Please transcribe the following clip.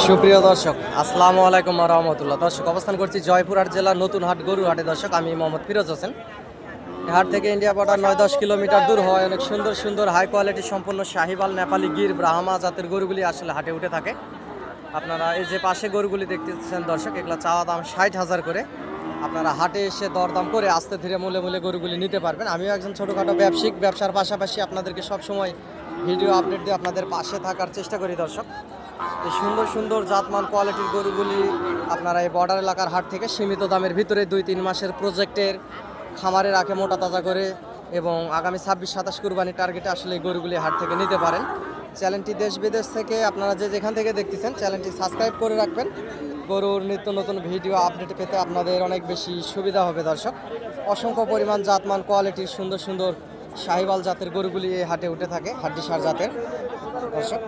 সুপ্রিয় দর্শক, আসসালামু আলাইকুম ওয়া রাহমাতুল্লাহ। দর্শক, অবস্থান করছি জয়পুরহাট জেলার নতুন হাট গরুর হাটে। দর্শক, আমি মোহাম্মদ ফিরোজ হোসেন। এই হাট থেকে ইন্ডিয়া বর্ডার 9-10 কিলোমিটার দূর হয় অনেক সুন্দর সুন্দর হাই কোয়ালিটি সম্পন্ন শাহিওয়াল, নেপালি গির, ব্রাহ্মা জাতের গরুগুলি আসলে হাটে উঠে থাকে। আপনারা এই যে পাশে গরুগুলি দেখতেছেন দর্শক, এগুলো চাওয়া দাম 60,000 করে। আপনারা হাটে এসে দরদাম করে আস্তে ধীরে মূলে মূলে গরুগুলি নিতে পারবেন। আমিও একজন ছোটোখাটো ব্যবসায়িক, ব্যবসার পাশাপাশি আপনাদেরকে সবসময় ভিডিও আপডেট দিয়ে আপনাদের পাশে থাকার চেষ্টা করি। দর্শক, এই সুন্দর সুন্দর জাতমান কোয়ালিটির গরুগুলি আপনারা এই বর্ডার এলাকার হাট থেকে সীমিত দামের ভিতরে 2-3 মাসের প্রজেক্টের খামারে রাখে মোটা তাজা করে, এবং আগামী 26-27 কুরবানির টার্গেটে আসলে এই গরুগুলি হাট থেকে নিতে পারেন। চ্যানেলটি দেশ বিদেশ থেকে আপনারা যে যেখান থেকে দেখতেছেন চ্যানেলটি সাবস্ক্রাইব করে রাখবেন। গরুর নিত্য নতুন ভিডিও আপডেট পেতে আপনাদের অনেক বেশি সুবিধা হবে। দর্শক, অসংখ্য পরিমাণ জাতমান কোয়ালিটির সুন্দর সুন্দর শাহিওয়াল জাতের গরুগুলি এই হাটে উঠে থাকে, হাড্ডিসার জাতের। দর্শক,